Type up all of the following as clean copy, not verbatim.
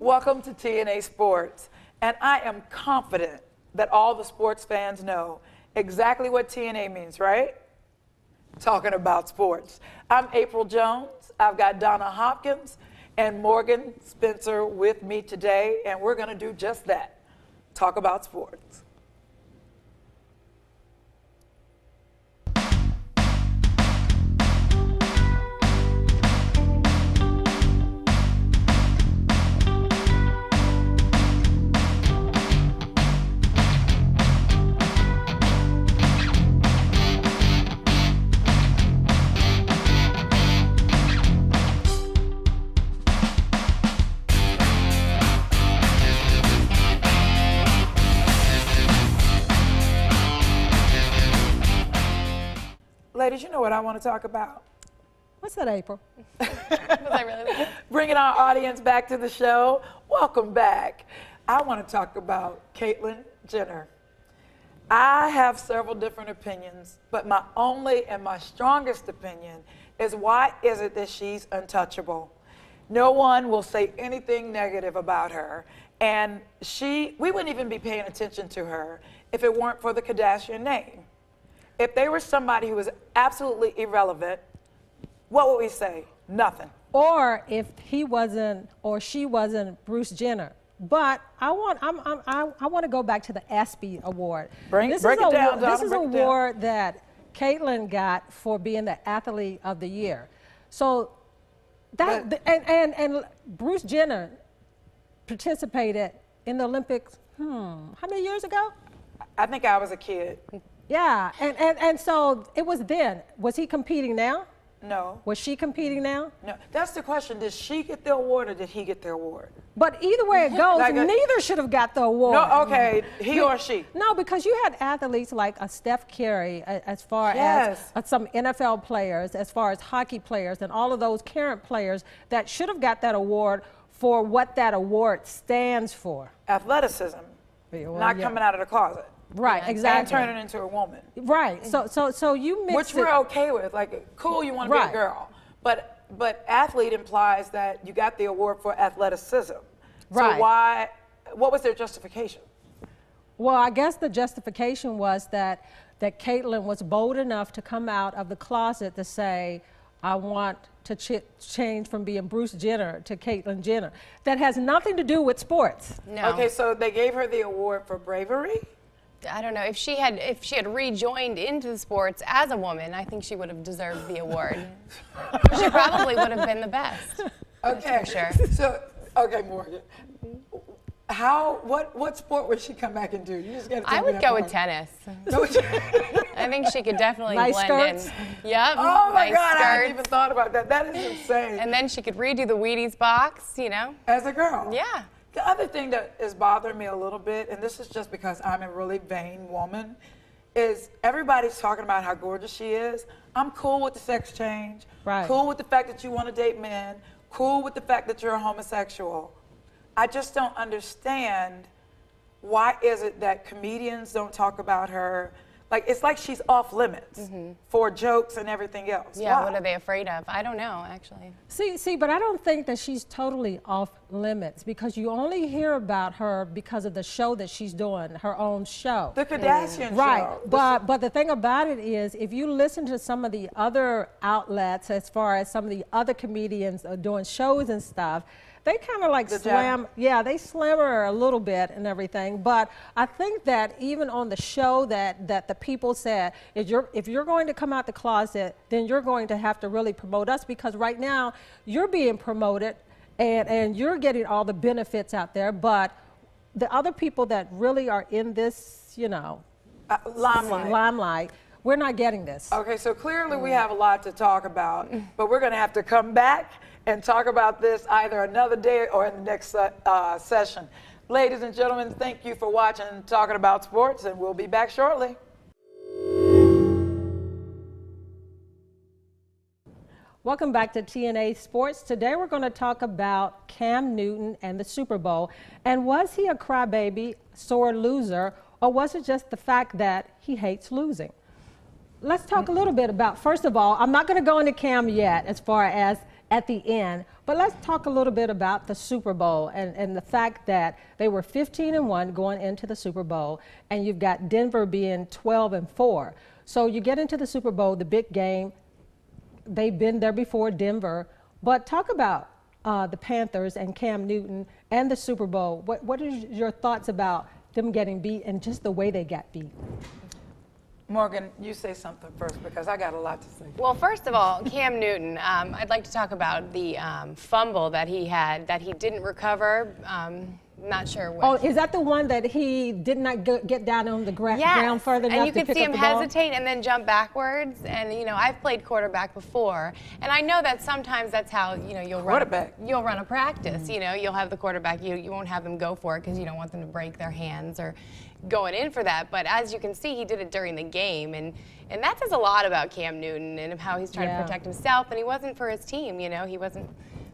Welcome to TNA Sports, and I am confident that all the sports fans know exactly what TNA means, right? Talking about sports. I'm April Jones. I've got Donna Hopkins and Morgan Spencer with me today, and we're going to do just that, talk about sports. Ladies, you know what I want to talk about? What's that, April? Was I really? Bringing our audience back to the show. Welcome back. I want to talk about Caitlyn Jenner. I have several different opinions, but my only and my strongest opinion is why is it that she's untouchable? No one will say anything negative about her. And we wouldn't even be paying attention to her if it weren't for the Kardashian name. If they were somebody who was absolutely irrelevant, what would we say? Nothing. Or if he wasn't or she wasn't Bruce Jenner. But I want to go back to the ESPY award. Break it down, Donna. This is an award that Caitlyn got for being the athlete of the year. So that and Bruce Jenner participated in the Olympics. How many years ago? I think I was a kid. Yeah, and so it was then. Was he competing now? No. Was she competing now? No. That's the question. Did she get the award or did he get the award? But either way it goes, neither should have got the award. No, okay, he or she. No, because you had athletes like Steph Curry, as far as some NFL players, as far as hockey players, and all of those current players that should have got that award for what that award stands for. Athleticism, not coming out of the closet. Right, exactly. And turning into a woman. Right. So you mix which we're okay with. Like, cool, you want to be a girl, but athlete implies that you got the award for athleticism. Right. So what was their justification? Well, I guess the justification was that Caitlyn was bold enough to come out of the closet to say, I want to change from being Bruce Jenner to Caitlyn Jenner. That has nothing to do with sports. No. Okay, so they gave her the award for bravery? I don't know. If she had rejoined into the sports as a woman, I think she would have deserved the award. She probably would have been the best. Okay. For sure. So, okay, Morgan. What sport would she come back and do? You just got to I would go with tennis. I think she could definitely blend in. Yep. Oh my nice God, skirts. I hadn't even thought about that. That is insane. And then she could redo the Wheaties box, you know. As a girl. Yeah. The other thing that is bothering me a little bit, and this is just because I'm a really vain woman, is everybody's talking about how gorgeous she is. I'm cool with the sex change, cool with the fact that you want to date men, cool with the fact that you're a homosexual. I just don't understand why is it that comedians don't talk about her. Like, it's like she's off limits for jokes and everything else. Yeah, Why? what are they afraid of? I don't know, actually. See, but I don't think that she's totally off limits because you only hear about her because of the show that she's doing, her own show. The Kardashian show. Right, but the thing about it is, if you listen to some of the other outlets, as far as some of the other comedians doing shows and stuff, they kind of like they slam her a little bit and everything. But I think that even on the show that the people said, if you're going to come out the closet, then you're going to have to really promote us because right now you're being promoted and you're getting all the benefits out there. But the other people that really are in this, limelight, we're not getting this. Okay, so clearly we have a lot to talk about, but we're going to have to come back and talk about this either another day or in the next session. Ladies and gentlemen, thank you for watching Talking About Sports, and we'll be back shortly. Welcome back to TNA Sports. Today we're going to talk about Cam Newton and the Super Bowl. And was he a crybaby, sore loser, or was it just the fact that he hates losing? Let's talk a little bit about, first of all, I'm not going to go into Cam yet as far as at the end, but But let's talk a little bit about the Super Bowl and the fact that they were 15-1 going into the Super Bowl, and you've got Denver being 12-4. So you get into the Super Bowl, the big game. They've been there before, Denver. But talk about the Panthers and Cam Newton and the Super Bowl. What are your thoughts about them getting beat and just the way they got beat? Morgan, you say something first because I got a lot to say. Well, first of all, Cam Newton, I'd like to talk about the fumble that he had that he didn't recover. Not sure which. Oh, is that the one that he did not get down on the ground further enough to pick up the ball? And you could see him hesitate and then jump backwards. And, you know, I've played quarterback before. And I know that sometimes that's how, you know, you'll run a practice. You know, you'll have the quarterback, you won't have them go for it because you don't want them to break their hands or going in for that. But as you can see, he did it during the game. And that says a lot about Cam Newton and how he's trying to protect himself. And he wasn't for his team, you know, he wasn't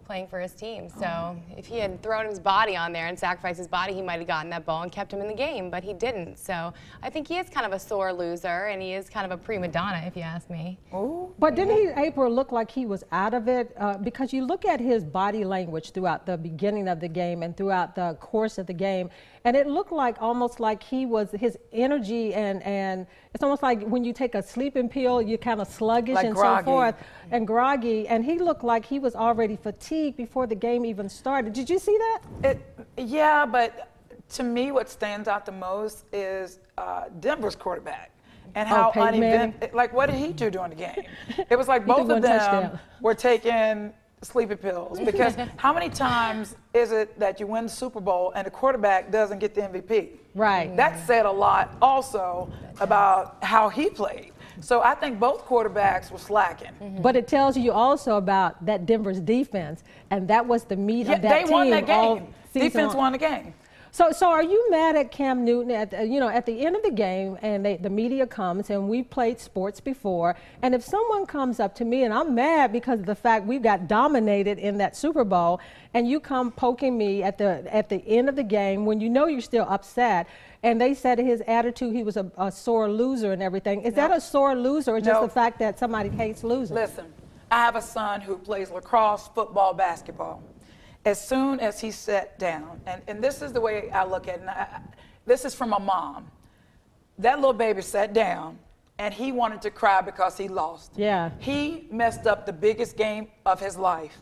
playing for his team. So if he had thrown his body on there and sacrificed his body, he might have gotten that ball and kept him in the game, but he didn't. So I think he is kind of a sore loser, and he is kind of a prima donna, if you ask me. Ooh. But didn't he, April, look like he was out of it? Because you look at his body language throughout the beginning of the game and throughout the course of the game, and it looked like almost like he was, his energy and it's almost like when you take a sleeping pill, you're kind of sluggish like and groggy. So forth and groggy. And he looked like he was already fatigued before the game even started. Did you see that? Yeah, but to me, what stands out the most is Denver's quarterback. And how uneventful, like what did he do during the game? It was like both of them were taking sleeping pills, because how many times is it that you win the Super Bowl and the quarterback doesn't get the MVP? Right. That said a lot also about how he played. So I think both quarterbacks were slacking. But it tells you also about that Denver's defense, and that was the meat of that team. They won that game. Defense won the game. So are you mad at Cam Newton at the end of the game, and the media comes, and we've played sports before, and if someone comes up to me and I'm mad because of the fact we got dominated in that Super Bowl, and you come poking me at the end of the game when you know you're still upset, and they said his attitude, he was a sore loser and everything. Is that a sore loser, or just the fact that somebody hates losing? Listen, I have a son who plays lacrosse, football, basketball. As soon as he sat down, and this is the way I look at it, and this is from a mom. That little baby sat down, and he wanted to cry because he lost. Yeah. He messed up the biggest game of his life.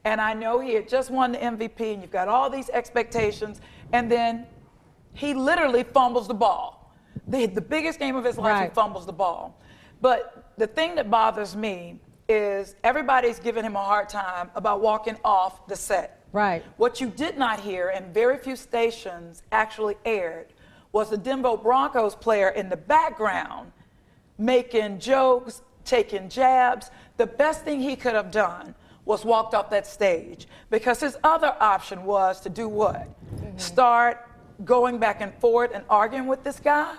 And I know he had just won the MVP, and you've got all these expectations, and then he literally fumbles the ball. The biggest game of his life, he fumbles the ball. But the thing that bothers me is everybody's giving him a hard time about walking off the set. Right. What you did not hear, and very few stations actually aired, was the Denver Broncos player in the background making jokes, taking jabs. The best thing he could have done was walked off that stage, because his other option was to do what? Start going back and forth and arguing with this guy,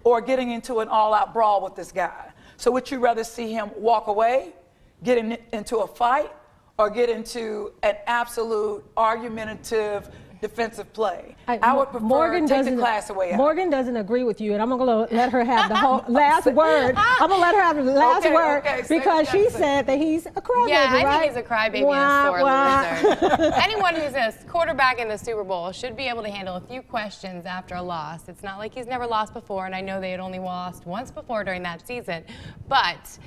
or getting into an all-out brawl with this guy. So would you rather see him walk away, get into a fight, or get into an absolute argumentative defensive play? I would prefer to take the class away. Morgan doesn't agree with you, and I'm going to let her have the whole last word. I'm going to let her have the last word because she said that he's a crybaby, I think he's a crybaby and a sore loser. Anyone who's a quarterback in the Super Bowl should be able to handle a few questions after a loss. It's not like he's never lost before, and I know they had only lost once before during that season, but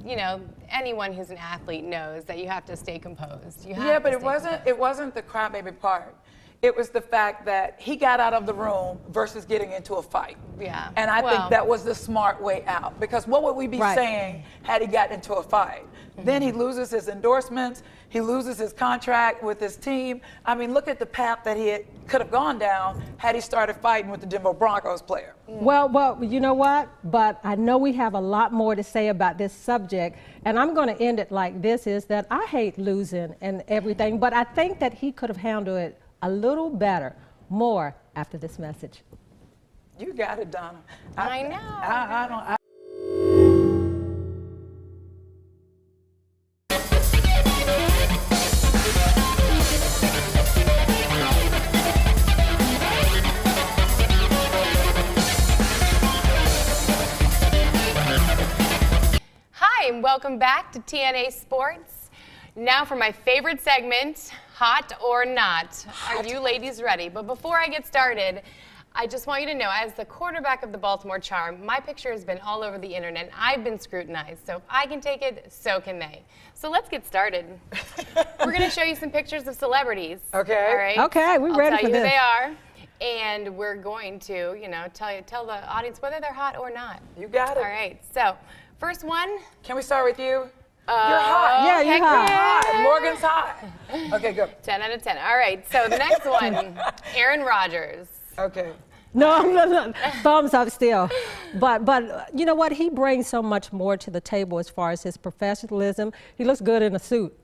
you know, anyone who's an athlete knows that you have to stay composed. But it wasn't the crybaby part. It was the fact that he got out of the room versus getting into a fight. Yeah. And I think that was the smart way out, because what would we be saying had he got into a fight? Then he loses his endorsements, he loses his contract with his team. I mean, look at the path that he could have gone down had he started fighting with the Denver Broncos player. Well, you know what? But I know we have a lot more to say about this subject, and I'm going to end it like this, is that I hate losing and everything, but I think that he could have handled it a little better. More after this message. You got it, Donna. I know. Hi, and welcome back to TNA Sports. Now for my favorite segment, Hot or Not. Are you ladies ready? But before I get started, I just want you to know, as the quarterback of the Baltimore Charm, my picture has been all over the internet. I've been scrutinized, so if I can take it, so can they. So let's get started. We're going to show you some pictures of celebrities. Okay. All right. Okay, we're ready for this. I'll tell you who they are, and we're going to, tell the audience whether they're hot or not. You got it. All right. So, first one. Can we start with you? You're hot. Yeah, you're hot. Morgan's hot. Okay, go. 10 out of 10. All right. So the next one, Aaron Rodgers. Okay. No, thumbs up still. But you know what? He brings so much more to the table as far as his professionalism. He looks good in a suit.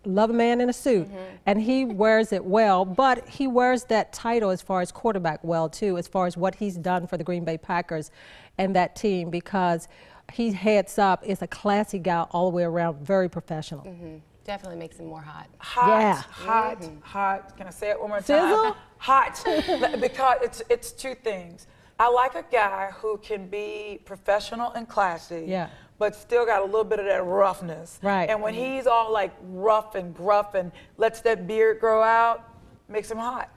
Love a man in a suit. And he wears it well, but he wears that title as far as quarterback well, too, as far as what he's done for the Green Bay Packers and that team, because he heads up, is a classy guy all the way around, very professional. Definitely makes him more hot. Hot, Yeah. hot, hot. Can I say it one more Sizzle? time? Hot. Because it's two things. I like a guy who can be professional and classy, Yeah. but still got a little bit of that roughness. Right. And when he's all like rough and gruff and lets that beard grow out, makes him hot.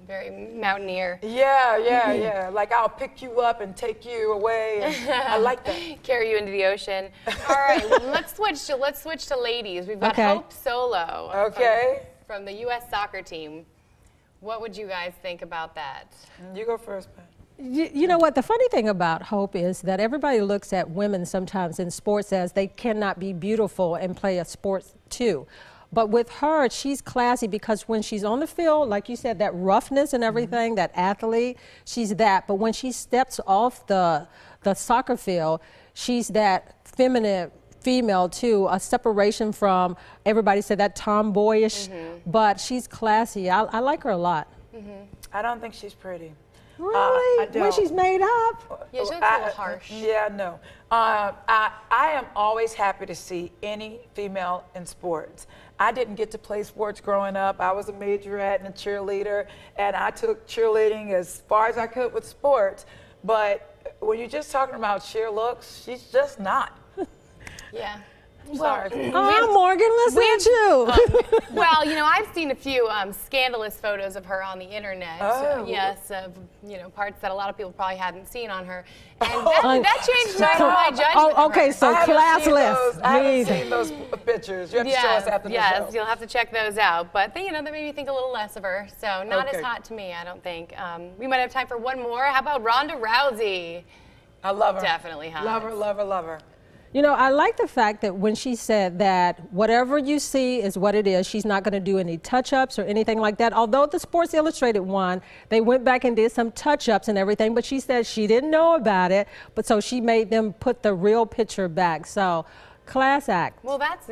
Very mountaineer. Yeah. Like I'll pick you up and take you away. And I like that. Carry you into the ocean. All right, well, let's switch to ladies. We've got Okay. Hope Solo. Okay. From the U.S. soccer team. What would you guys think about that? You go first, Pat. You know what? The funny thing about Hope is that everybody looks at women sometimes in sports as they cannot be beautiful and play a sport too. But with her, she's classy because when she's on the field, like you said, that roughness and everything, that athlete, she's that. But when she steps off the soccer field, she's that feminine female too, a separation from, everybody said that tomboyish, but she's classy. I like her a lot. I don't think she's pretty. Really? I don't. When she's made up? Yeah, she looks a little harsh. Yeah, no. I am always happy to see any female in sports. I didn't get to play sports growing up. I was a majorette and a cheerleader, and I took cheerleading as far as I could with sports. But when you're just talking about sheer looks, she's just not. Yeah. Sorry. Oh, Morgan, listen at you. Well, I've seen a few scandalous photos of her on the internet. Oh. Yes, of parts that a lot of people probably hadn't seen on her, and that changed my judgment. Oh, okay, so I classless. haven't seen those pictures. You have to show us after the show. Yes, you'll have to check those out. But that made me think a little less of her. So not Okay. as hot to me, I don't think. We might have time for one more. How about Ronda Rousey? I love her. Definitely hot. Love her, love her, love her. You know, I like the fact that when she said that whatever you see is what it is, she's not going to do any touch-ups or anything like that. Although the Sports Illustrated one, they went back and did some touch-ups and everything, but she said she didn't know about it, but so she made them put the real picture back. So, class act. Well, that's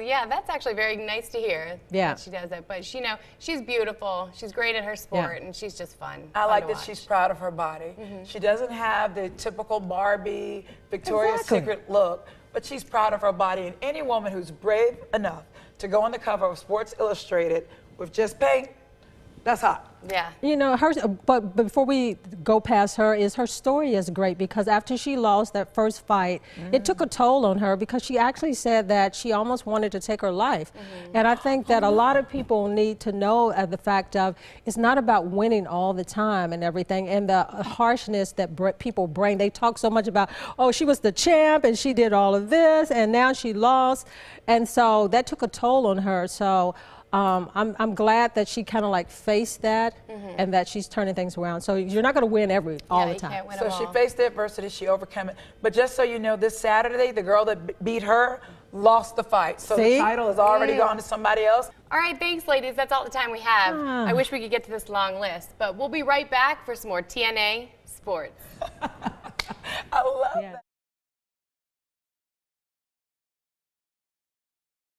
actually very nice to hear. Yeah. That she does that, but she's beautiful. She's great at her sport, and she's just fun. I fun like to that watch. she's proud of her body. She doesn't have the typical Barbie, Victoria's Secret look, but she's proud of her body. And any woman who's brave enough to go on the cover of Sports Illustrated with just paint, that's hot. Yeah. You know, but before we go past her, her story is great because after she lost that first fight, it took a toll on her because she actually said that she almost wanted to take her life. And I think that a lot of people need to know the fact of it's not about winning all the time and everything, and the harshness that people bring. They talk so much about, oh, she was the champ and she did all of this and now she lost. And so that took a toll on her. So I'm glad that she kind of like faced that and that she's turning things around. So you're not going to win all the time. Can't win So them she all. faced the adversity, she overcame it. But just so you know, this Saturday, the girl that beat her lost the fight. So See? the title has already gone to somebody else. All right, thanks, ladies. That's all the time we have. I wish we could get to this long list, but we'll be right back for some more TNA Sports. I love that.